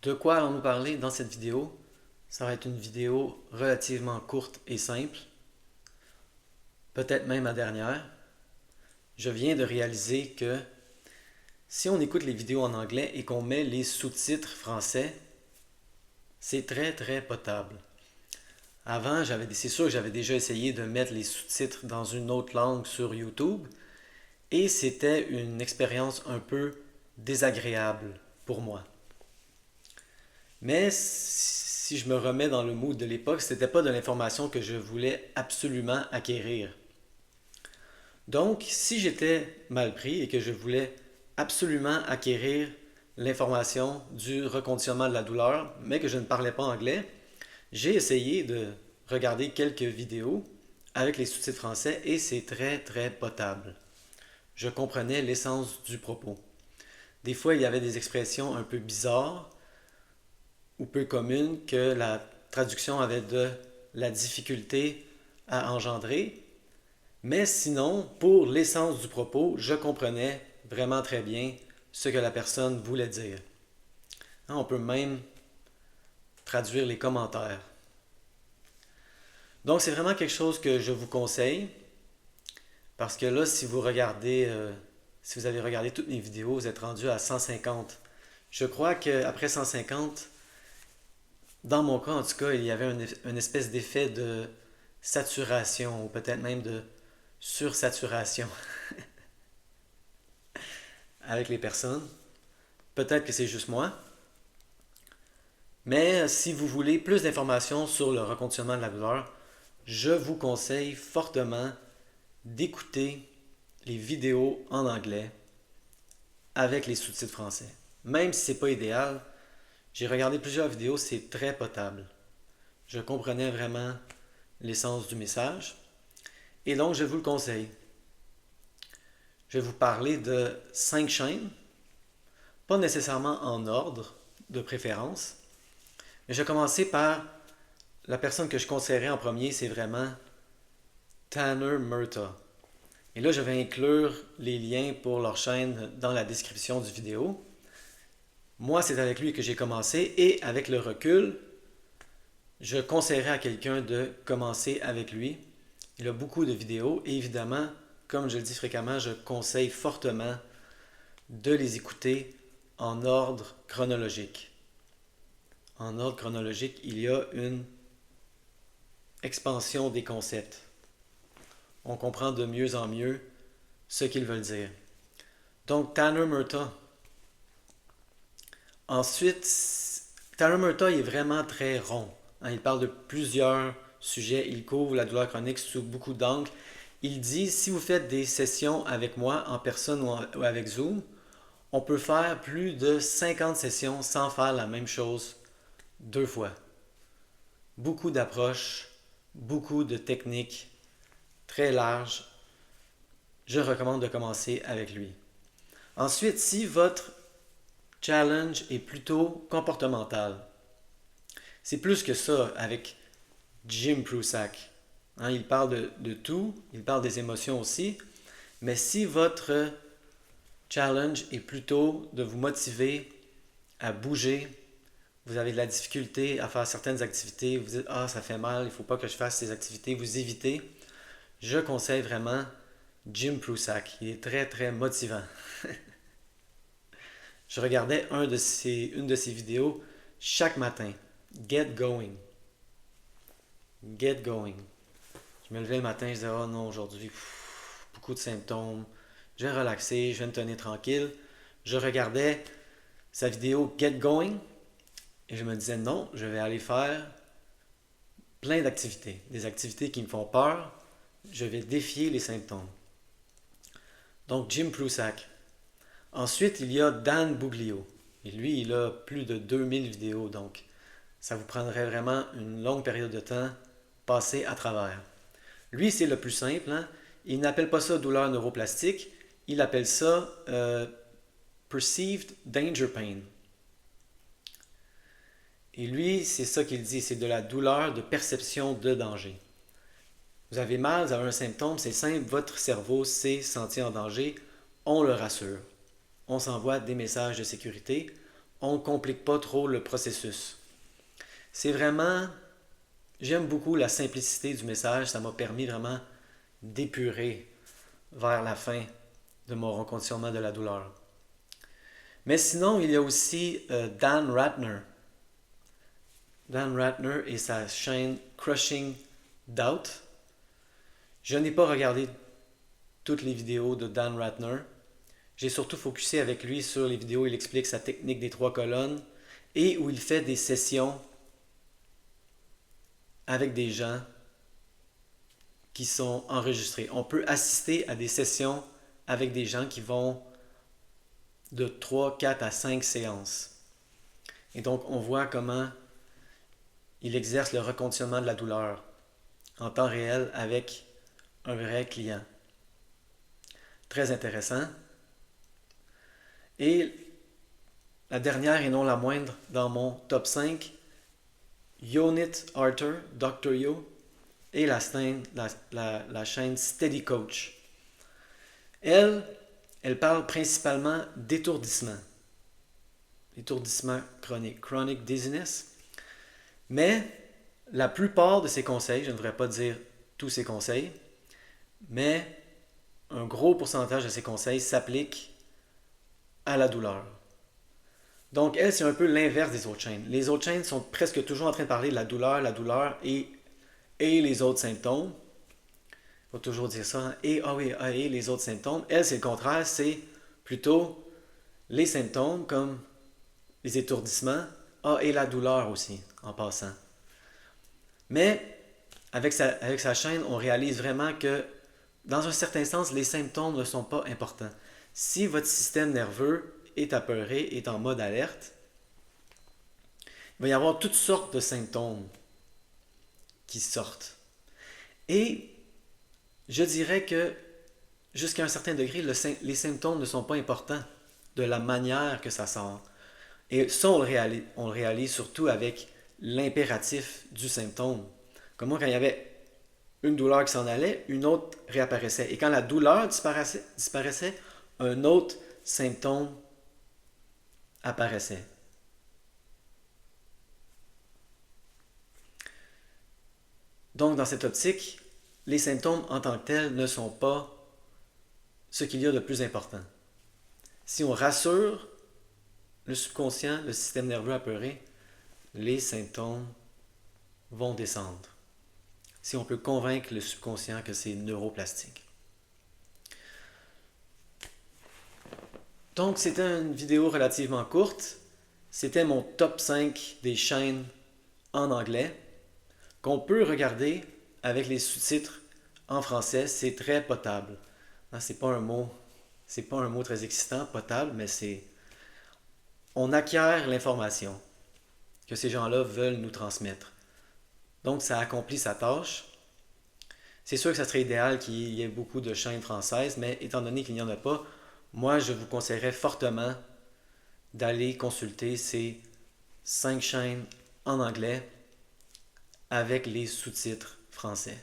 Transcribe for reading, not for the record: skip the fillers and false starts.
De quoi allons-nous parler dans cette vidéo? Ça va être une vidéo relativement courte et simple, peut-être même ma dernière. Je viens de réaliser que si on écoute les vidéos en anglais et qu'on met les sous-titres français, c'est très potable. Avant, c'est sûr que j'avais déjà essayé de mettre les sous-titres dans une autre langue sur YouTube et c'était une expérience un peu désagréable pour moi. Mais si je me remets dans le mood de l'époque, c'était pas de l'information que je voulais absolument acquérir. Donc, si j'étais mal pris et que je voulais absolument acquérir l'information du reconditionnement de la douleur, mais que je ne parlais pas anglais, j'ai essayé de regarder quelques vidéos avec les sous-titres français et c'est très potable. Je comprenais l'essence du propos. Des fois, il y avait des expressions un peu bizarres ou peu communes que la traduction avait de la difficulté à engendrer. Mais sinon, pour l'essence du propos, je comprenais vraiment très bien ce que la personne voulait dire. On peut même traduire les commentaires. Donc c'est vraiment quelque chose que je vous conseille parce que là, si vous avez regardé toutes mes vidéos, vous êtes rendu à 150. Je crois qu'après 150, dans mon cas en tout cas, il y avait une espèce d'effet de saturation ou peut-être même de sursaturation avec les personnes. Peut-être que c'est juste moi. Mais si vous voulez plus d'informations sur le reconditionnement de la douleur, je vous conseille fortement d'écouter les vidéos en anglais avec les sous-titres français. Même si c'est pas idéal, j'ai regardé plusieurs vidéos, c'est très potable. Je comprenais vraiment l'essence du message et donc je vous le conseille. Je vais vous parler de 5 chaînes, pas nécessairement en ordre de préférence, mais je vais commencer par la personne que je conseillerais en premier, c'est vraiment Tanner Murtaugh. Et là, je vais inclure les liens pour leur chaîne dans la description du vidéo. Moi, c'est avec lui que j'ai commencé et avec le recul, je conseillerais à quelqu'un de commencer avec lui. Il a beaucoup de vidéos et évidemment, comme je le dis fréquemment, je conseille fortement de les écouter en ordre chronologique. En ordre chronologique, il y a une expansion des concepts. On comprend de mieux en mieux ce qu'ils veulent dire. Donc, Tanner Murtaugh. Ensuite, Tanner Murtaugh est vraiment très rond. Il parle de plusieurs sujets. Il couvre la douleur chronique sous beaucoup d'angles. Il dit, si vous faites des sessions avec moi en personne ou avec Zoom, on peut faire plus de 50 sessions sans faire la même chose deux fois. Beaucoup d'approches, beaucoup de techniques, très larges. Je recommande de commencer avec lui. Ensuite, si votre challenge est plutôt comportemental, c'est plus que ça avec Jim Prusak. Il parle de tout, il parle des émotions aussi, mais si votre challenge est plutôt de vous motiver à bouger, vous avez de la difficulté à faire certaines activités, vous dites ah ça fait mal, il ne faut pas que je fasse ces activités, vous évitez, je conseille vraiment Jim Prusak. Il est très motivant. Je regardais une de ses vidéos chaque matin. Get going. Get going. Je me levais le matin, je disais oh non aujourd'hui, beaucoup de symptômes, je vais relaxer, je vais me tenir tranquille. Je regardais sa vidéo Get going et je me disais non, je vais aller faire plein d'activités, des activités qui me font peur, je vais défier les symptômes. Donc Jim Prusak. Ensuite, il y a Dan Buglio. Et lui, il a plus de 2000 vidéos, donc ça vous prendrait vraiment une longue période de temps passée à travers. Lui, c'est le plus simple. Il n'appelle pas ça douleur neuroplastique, il appelle ça Perceived Danger Pain. Et lui, c'est ça qu'il dit, c'est de la douleur de perception de danger. Vous avez mal, vous avez un symptôme, c'est simple, votre cerveau s'est senti en danger, on le rassure. On s'envoie des messages de sécurité, on ne complique pas trop le processus. C'est vraiment, j'aime beaucoup la simplicité du message, ça m'a permis vraiment d'épurer vers la fin de mon reconditionnement de la douleur. Mais sinon, il y a aussi Dan Ratner. Dan Ratner et sa chaîne Crushing Doubt. Je n'ai pas regardé toutes les vidéos de Dan Ratner. J'ai surtout focusé avec lui sur les vidéos où il explique sa technique des 3 colonnes et où il fait des sessions avec des gens qui sont enregistrés. On peut assister à des sessions avec des gens qui vont de 3, 4 à 5 séances. Et donc, on voit comment il exerce le reconditionnement de la douleur en temps réel avec un vrai client. Très intéressant. Et la dernière et non la moindre dans mon top 5, Yonit Arthur, Dr. Yo, et la chaîne Steady Coach. Elle parle principalement d'étourdissement. Étourdissement chronique, chronic dizziness. Mais la plupart de ses conseils, je ne devrais pas dire tous ses conseils, mais un gros pourcentage de ses conseils s'appliquent à la douleur. Donc elle, c'est un peu l'inverse des autres chaînes. Les autres chaînes sont presque toujours en train de parler de la douleur et les autres symptômes. Il faut toujours dire ça, hein? Et les autres symptômes. Elle, c'est le contraire, c'est plutôt les symptômes comme les étourdissements, et la douleur aussi, en passant. Mais avec sa chaîne, on réalise vraiment que, dans un certain sens, les symptômes ne sont pas importants. Si votre système nerveux est apeuré, est en mode alerte, il va y avoir toutes sortes de symptômes qui sortent. Et je dirais que, jusqu'à un certain degré, les symptômes ne sont pas importants de la manière que ça sort. Et ça, on le réalise surtout avec l'impératif du symptôme. Comme moi, quand il y avait une douleur qui s'en allait, une autre réapparaissait. Et quand la douleur disparaissait, un autre symptôme apparaissait. Donc, dans cette optique, les symptômes en tant que tels ne sont pas ce qu'il y a de plus important. Si on rassure le subconscient, le système nerveux apeuré, les symptômes vont descendre. Si on peut convaincre le subconscient que c'est neuroplastique. Donc, c'était une vidéo relativement courte. C'était mon top 5 des chaînes en anglais qu'on peut regarder avec les sous-titres en français. C'est très potable. C'est pas un mot très excitant, potable, mais on acquiert l'information que ces gens-là veulent nous transmettre. Donc, ça accomplit sa tâche. C'est sûr que ça serait idéal qu'il y ait beaucoup de chaînes françaises, mais étant donné qu'il n'y en a pas, moi, je vous conseillerais fortement d'aller consulter ces 5 chaînes en anglais avec les sous-titres français.